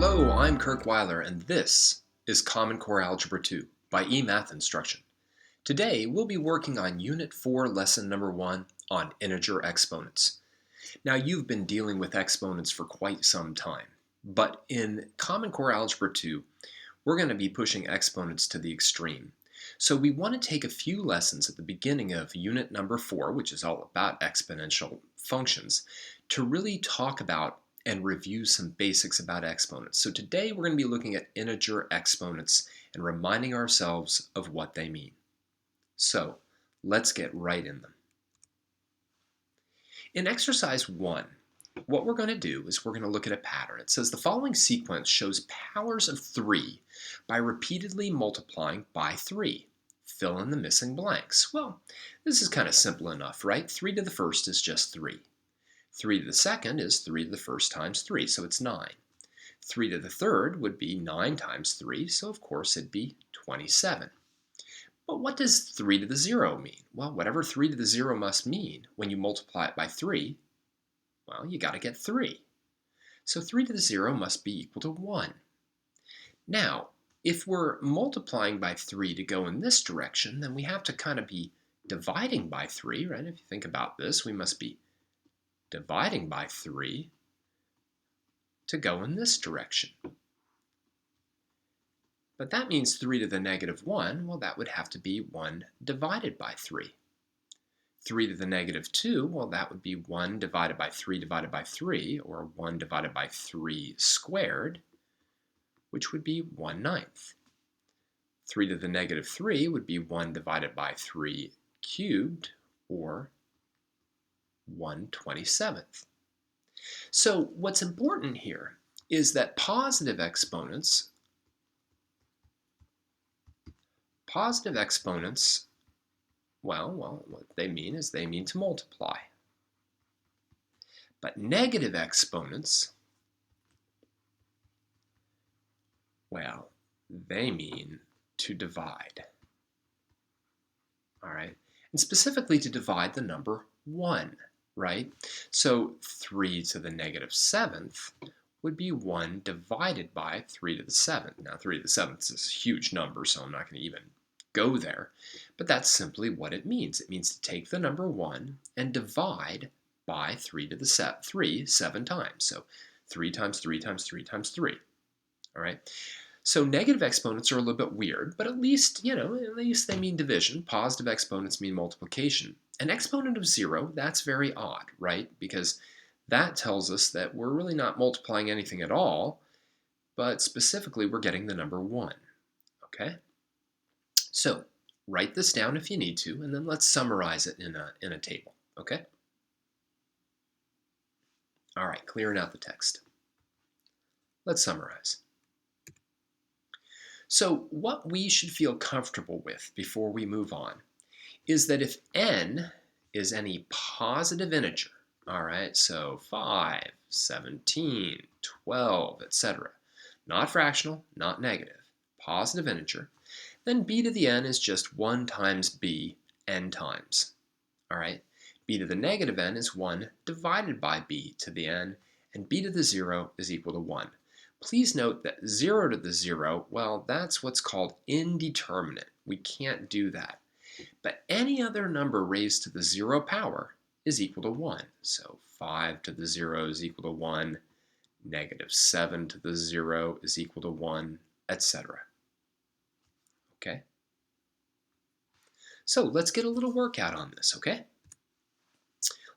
Hello, I'm Kirk Weiler, and this is Common Core Algebra 2 by eMath Instruction. Today, we'll be working on Unit 4, Lesson number 1 on integer exponents. Now, you've been dealing with exponents for quite some time, but in Common Core Algebra 2, we're going to be pushing exponents to the extreme. So we want to take a few lessons at the beginning of Unit number 4, which is all about exponential functions, to really talk about and review some basics about exponents. So today we're going to be looking at integer exponents and reminding ourselves of what they mean. So let's get right in them. In exercise 1, what we're going to do is we're going to look at a pattern. It says the following sequence shows powers of 3 by repeatedly multiplying by 3. Fill in the missing blanks. Well, this is kind of simple enough, right? 3 to the first is just 3. 3 to the second is 3 to the first times 3, so it's 9. 3 to the third would be 9 times 3, so of course it'd be 27. But what does 3 to the 0 mean? Well, whatever 3 to the 0 must mean when you multiply it by 3, well, you got to get 3. So 3 to the 0 must be equal to 1. Now, if we're multiplying by 3 to go in this direction, then we have to kind of be dividing by 3, right? If you think about this, we must be dividing by 3 to go in this direction. But that means 3 to the negative 1, well, that would have to be 1 divided by 3. 3 to the negative 2, well, that would be 1 divided by 3 divided by 3, or 1 divided by 3 squared, which would be 1/9. 3 to the negative 3 would be 1 divided by 3 cubed, or 1/27. So what's important here is that positive exponents, well, what they mean is they mean to multiply. But negative exponents, well, they mean to divide. All right, and specifically to divide the number 1. Right? So 3 to the negative 7th would be 1 divided by 3 to the 7th. Now 3 to the 7th is a huge number, so I'm not going to even go there. But that's simply what it means. It means to take the number 1 and divide by 3 to the 7 times. So 3 times 3 times 3 times 3. All right? So negative exponents are a little bit weird, but at least they mean division. Positive exponents mean multiplication. An exponent of 0, that's very odd, right? Because that tells us that we're really not multiplying anything at all, but specifically we're getting the number 1, okay? So write this down if you need to, and then let's summarize it in a table, okay? All right, clearing out the text. Let's summarize. So what we should feel comfortable with before we move on is that if n is any positive integer, all right, so 5, 17, 12, etc., not fractional, not negative, positive integer, then b to the n is just 1 times b n times, all right? B to the negative n is 1 divided by b to the n, and b to the 0 is equal to 1. Please note that 0 to the 0, well, that's what's called indeterminate. We can't do that. But any other number raised to the 0 power is equal to 1. So 5 to the 0 is equal to 1, negative 7 to the 0 is equal to 1, etc. Okay? So let's get a little workout on this, okay?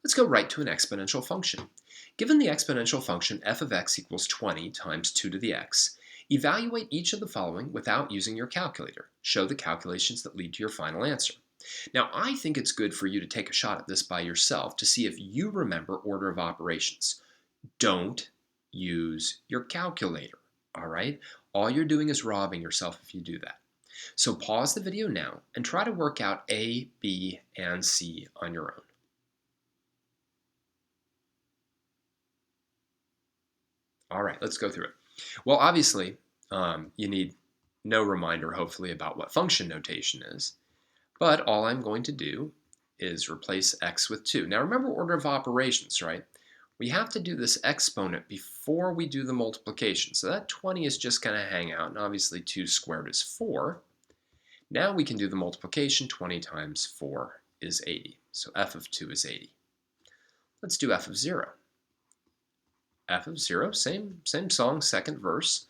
Let's go right to an exponential function. Given the exponential function f of x equals 20 times 2 to the x, evaluate each of the following without using your calculator. Show the calculations that lead to your final answer. Now, I think it's good for you to take a shot at this by yourself to see if you remember order of operations. Don't use your calculator, all right? All you're doing is robbing yourself if you do that. So pause the video now and try to work out A, B, and C on your own. All right, let's go through it. Well, obviously, you need no reminder, hopefully, about what function notation is. But all I'm going to do is replace x with 2. Now remember order of operations, right? we have to do this exponent before we do the multiplication. So that 20 is just going to hang out, and obviously 2 squared is 4. Now we can do the multiplication. 20 times 4 is 80. So f of 2 is 80. Let's do f of 0. F of 0, same song, second verse.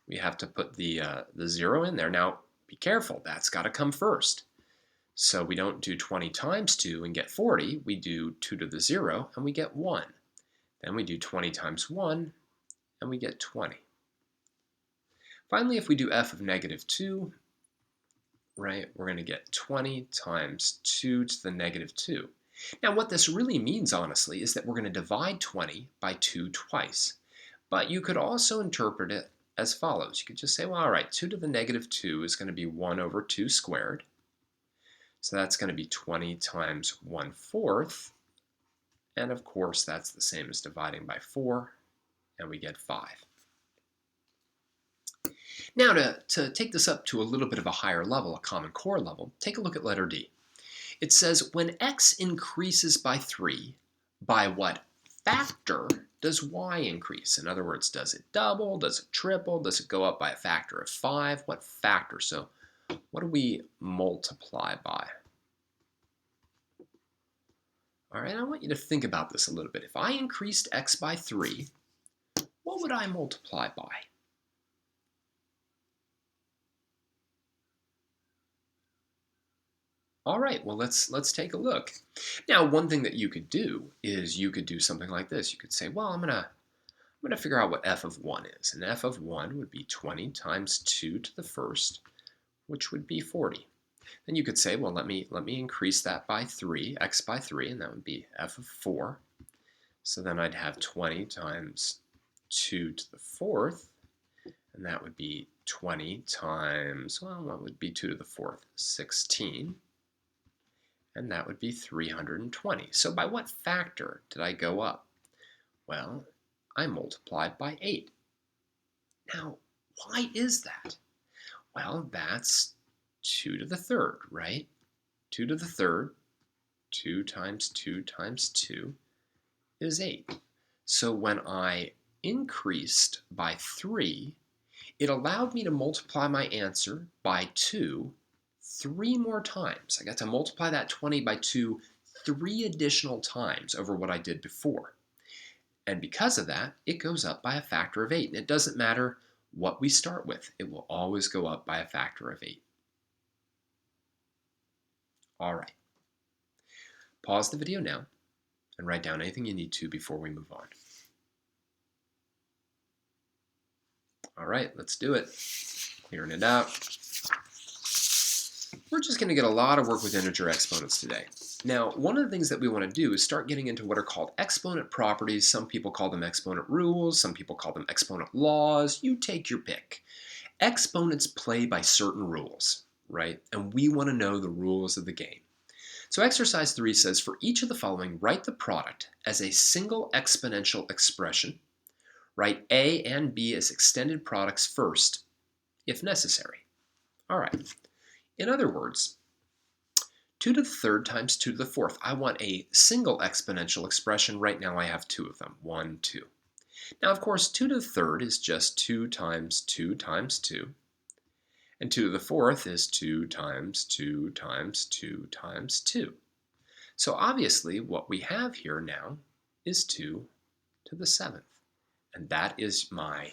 We have to put the 0 in there. Now, be careful, that's got to come first. So we don't do 20 times 2 and get 40. We do 2 to the 0 and we get 1. Then we do 20 times 1 and we get 20. Finally, if we do f of negative 2, right, we're going to get 20 times 2 to the negative 2. Now, what this really means, honestly, is that we're going to divide 20 by 2 twice. But you could also interpret it as follows. You could just say, well, all right, 2 to the negative 2 is going to be 1 over 2 squared. So that's going to be 20 times 1/4. And of course, that's the same as dividing by 4, and we get 5. Now, to take this up to a little bit of a higher level, a Common Core level, take a look at letter D. It says, when x increases by 3, by what factor does y increase? In other words, does it double? Does it triple? Does it go up by a factor of 5? What factor? So what do we multiply by? All right, I want you to think about this a little bit. If I increased x by 3, what would I multiply by? All right, well, let's take a look. Now, one thing that you could do is you could do something like this. You could say, well, I'm gonna figure out what f of 1 is. And f of 1 would be 20 times 2 to the first, which would be 40. Then you could say, well, let me increase that by 3, x by 3, and that would be f of 4. So then I'd have 20 times 2 to the fourth, and that would be 20 times, well, what would be 2 to the fourth? 16. And that would be 320. So by what factor did I go up? Well, I multiplied by 8. Now, why is that? Well, that's 2 to the third, right? 2 to the third, 2 times 2 times 2 is 8. So when I increased by 3, it allowed me to multiply my answer by 2 3 more times. I got to multiply that 20 by 2 3 additional times over what I did before. And because of that, it goes up by a factor of 8. And it doesn't matter what we start with. It will always go up by a factor of 8. All right. Pause the video now and write down anything you need to before we move on. All right, let's do it. Clearing it out. We're just going to get a lot of work with integer exponents today. Now, one of the things that we want to do is start getting into what are called exponent properties. Some people call them exponent rules. Some people call them exponent laws. You take your pick. Exponents play by certain rules, right? And we want to know the rules of the game. So exercise 3 says, for each of the following, write the product as a single exponential expression. Write A and B as extended products first, if necessary. All right. In other words, 2 to the third times 2 to the fourth. I want a single exponential expression. Right now I have 2 of them, 1, 2. Now, of course, 2 to the third is just 2 times 2 times 2. And 2 to the fourth is 2 times 2 times 2 times 2. So obviously what we have here now is 2 to the seventh. And that is my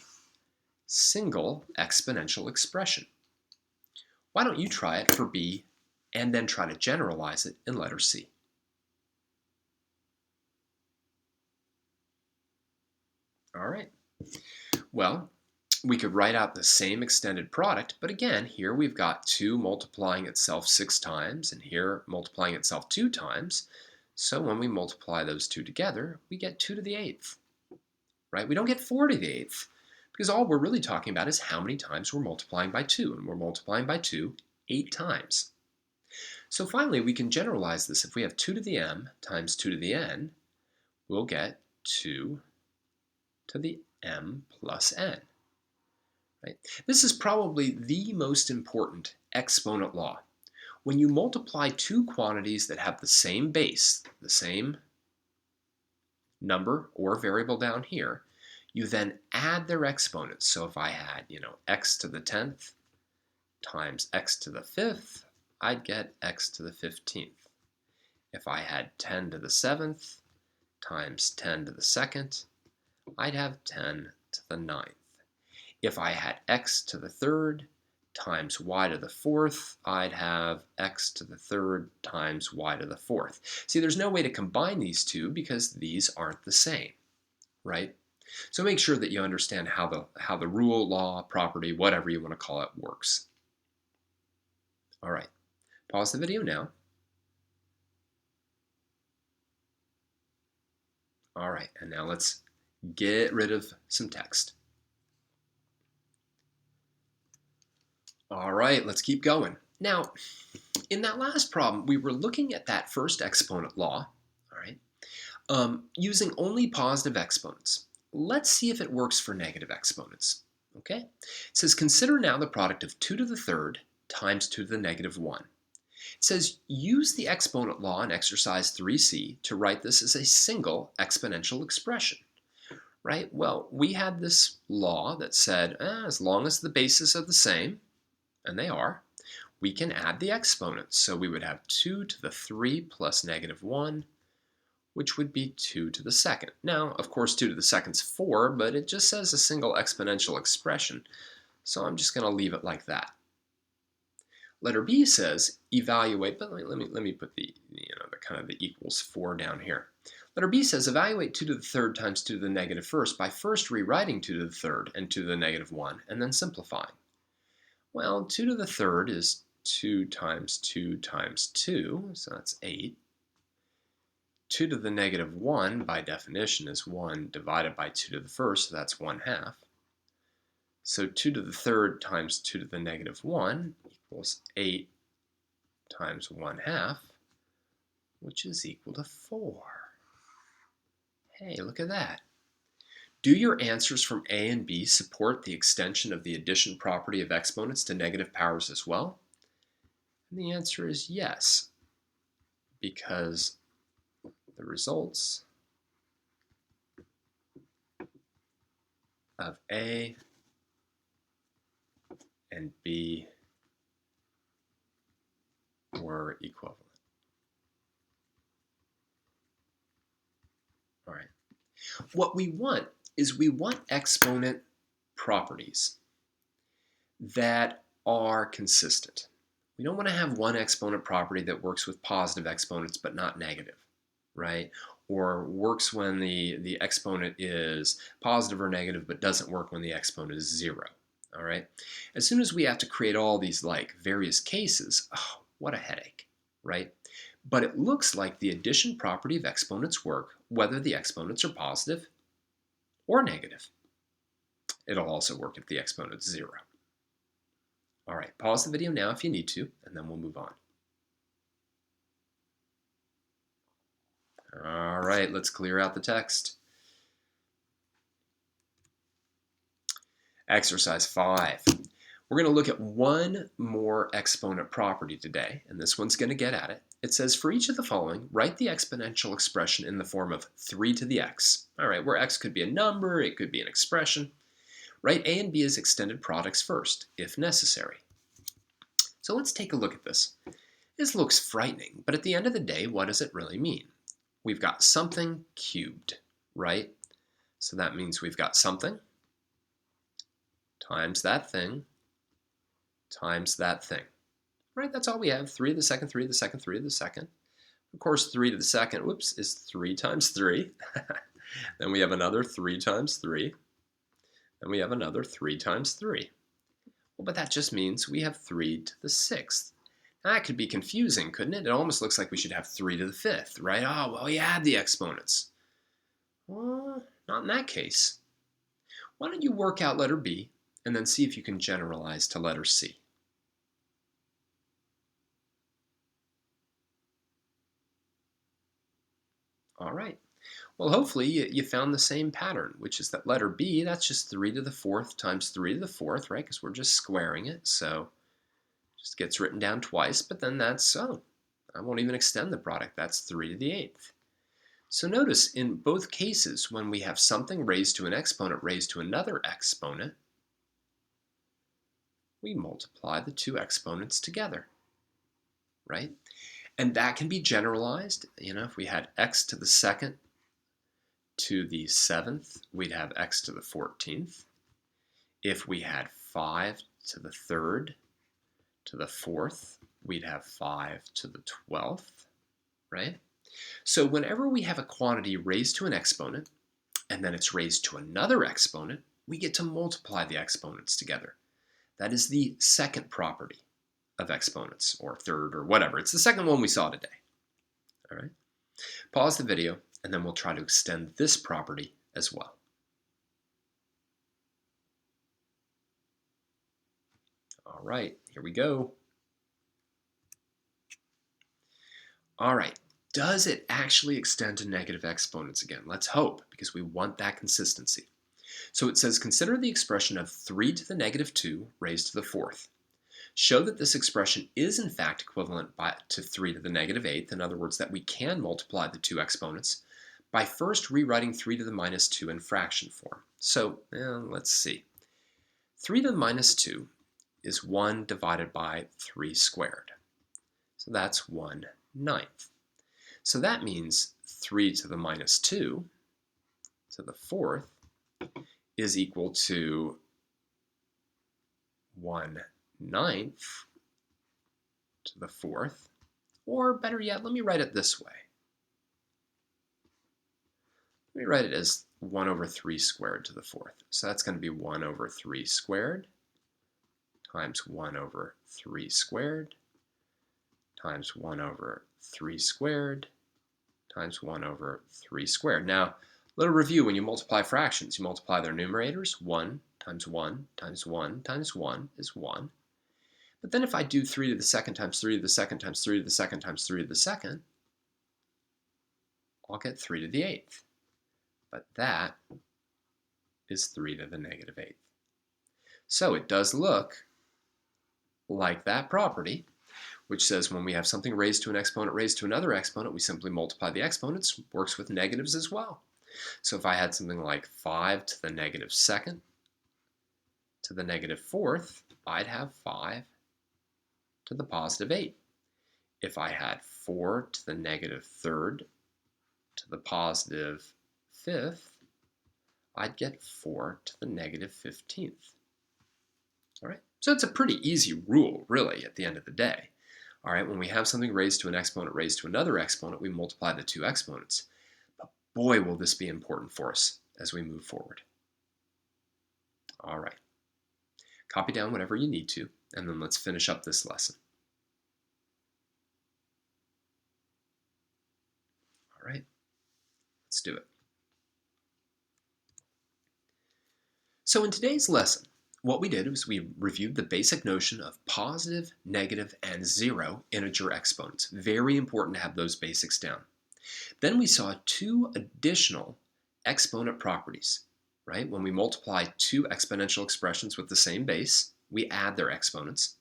single exponential expression. Why don't you try it for B and then try to generalize it in letter C? All right. Well, we could write out the same extended product, but again, here we've got 2 multiplying itself 6 times, and here multiplying itself 2 times. So when we multiply those 2 together, we get 2 to the 8th, right? We don't get 4 to the 8th, because all we're really talking about is how many times we're multiplying by 2, and we're multiplying by 2 8 times. So finally, we can generalize this. If we have 2 to the m times 2 to the n, we'll get 2 to the m plus n. Right? This is probably the most important exponent law. When you multiply 2 quantities that have the same base, the same number or variable down here, you then add their exponents. So if I had, x to the 10th times x to the 5th, I'd get x to the 15th. If I had 10 to the 7th times 10 to the 2nd, I'd have 10 to the 9th. If I had x to the 3rd times y to the 4th, I'd have x to the 3rd times y to the 4th. See, there's no way to combine these two because these aren't the same, right? So make sure that you understand how the rule, law, property, whatever you want to call it, works. All right, pause the video now. All right, and now let's get rid of some text. All right, let's keep going. Now, in that last problem, we were looking at that first exponent law, all right, using only positive exponents. Let's see if it works for negative exponents, okay? It says, consider now the product of 2 to the 3rd times 2 to the negative 1. It says, use the exponent law in exercise 3C to write this as a single exponential expression, right? Well, we had this law that said, as long as the bases are the same, and they are, we can add the exponents. So we would have 2 to the 3 plus negative 1, which would be 2 to the 2nd. Now, of course, 2 to the 2nd is 4, but it just says a single exponential expression, so I'm just going to leave it like that. Letter B says evaluate, but let me put the kind of the equals 4 down here. Letter B says evaluate 2 to the 3rd times 2 to the negative 1st by first rewriting 2 to the 3rd and 2 to the negative 1 and then simplifying. Well, 2 to the 3rd is 2 times 2 times 2, so that's 8. 2 to the negative 1, by definition, is 1 divided by 2 to the 1st, so that's 1/2. So 2 to the 3rd times 2 to the negative 1 equals 8 times 1/2, which is equal to 4. Hey, look at that. Do your answers from A and B support the extension of the addition property of exponents to negative powers as well? And the answer is yes, because the results of A and B were equivalent. All right. What we want is we want exponent properties that are consistent. We don't want to have one exponent property that works with positive exponents but not negative, right? Or works when the exponent is positive or negative but doesn't work when the exponent is 0, all right? As soon as we have to create all these like various cases, oh, what a headache, right? But it looks like the addition property of exponents work whether the exponents are positive or negative. It'll also work if the exponent is 0. All right, pause the video now if you need to, and then we'll move on. All right, let's clear out the text. Exercise 5. We're going to look at one more exponent property today, and this one's going to get at it. It says, for each of the following, write the exponential expression in the form of 3 to the x. All right, where x could be a number, it could be an expression. Write A and B as extended products first, if necessary. So let's take a look at this. This looks frightening, but at the end of the day, what does it really mean? We've got something cubed, right? So that means we've got something times that thing times that thing, right? That's all we have. 3 to the 2nd, 3 to the 2nd, 3 to the 2nd. Of course, 3 to the 2nd, whoops, is 3 times 3. Then we have another 3 times 3. Then we have another 3 times 3. Well, but that just means we have 3 to the 6th. Now, that could be confusing, couldn't it? It almost looks like we should have 3 to the 5th, right? Oh, well, you add the exponents. Well, not in that case. Why don't you work out letter B and then see if you can generalize to letter C. All right. Well, hopefully you found the same pattern, which is that letter B, that's just 3 to the 4th times 3 to the 4th, right? Because we're just squaring it, so it just gets written down twice, but then that's, oh, I won't even extend the product. That's 3 to the 8th. So notice in both cases, when we have something raised to an exponent raised to another exponent, we multiply the two exponents together, right? And that can be generalized. If we had x to the second to the 7th, we'd have x to the 14th. If we had 5 to the 3rd to the 4th, we'd have 5 to the 12th, right? So whenever we have a quantity raised to an exponent, and then it's raised to another exponent, we get to multiply the exponents together. That is the second property of exponents, or third, or whatever. It's the second one we saw today. All right. Pause the video, and then we'll try to extend this property as well. All right, here we go. All right, does it actually extend to negative exponents again? Let's hope, because we want that consistency. So it says, consider the expression of 3 to the negative 2 raised to the 4th. Show that this expression is in fact equivalent to 3 to the negative 8th, in other words, that we can multiply the two exponents, by first rewriting 3 to the minus 2 in fraction form. So let's see. 3 to the minus 2 is 1 divided by 3 squared. So that's 1/9. So that means 3 to the minus 2 to the 4th is equal to 1/9 to the 4th, or better yet, let me write it this way. Let me write it as 1 over 3 squared to the 4th. So that's going to be 1 over 3 squared times 1 over 3 squared times 1 over 3 squared times 1 over 3 squared. Now, a little review: when you multiply fractions, you multiply their numerators. 1 times 1 times 1 times 1 is 1. But then if I do 3 to the second times 3 to the second times 3 to the second times 3 to the second, I'll get 3 to the 8th. But that is 3 to the negative 8th. So it does look like that property, which says when we have something raised to an exponent raised to another exponent, we simply multiply the exponents. Works with negatives as well. So if I had something like 5 to the negative second to the negative 4th, I'd have 5 to the positive 8. If I had 4 to the negative 3rd to the positive 5th, I'd get 4 to the negative 15th. All right, so it's a pretty easy rule, really, at the end of the day. All right, when we have something raised to an exponent raised to another exponent, we multiply the two exponents. But boy, will this be important for us as we move forward. All right, copy down whatever you need to, and then let's finish up this lesson. All right, let's do it. So in today's lesson, what we did was we reviewed the basic notion of positive, negative, and zero integer exponents. Very important to have those basics down. Then we saw two additional exponent properties, right? When we multiply two exponential expressions with the same base, we add their exponents.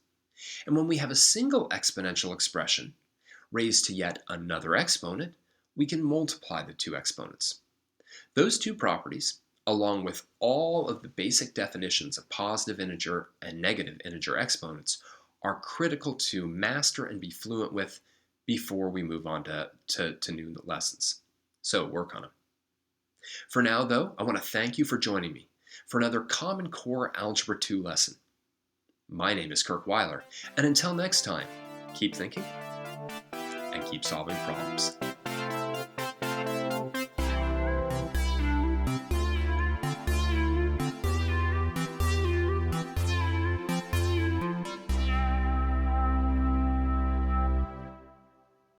And when we have a single exponential expression raised to yet another exponent, we can multiply the two exponents. Those two properties, along with all of the basic definitions of positive integer and negative integer exponents, are critical to master and be fluent with before we move on to new lessons. So work on them. For now, though, I want to thank you for joining me for another Common Core Algebra 2 lesson. My name is Kirk Weiler, and until next time, keep thinking and keep solving problems.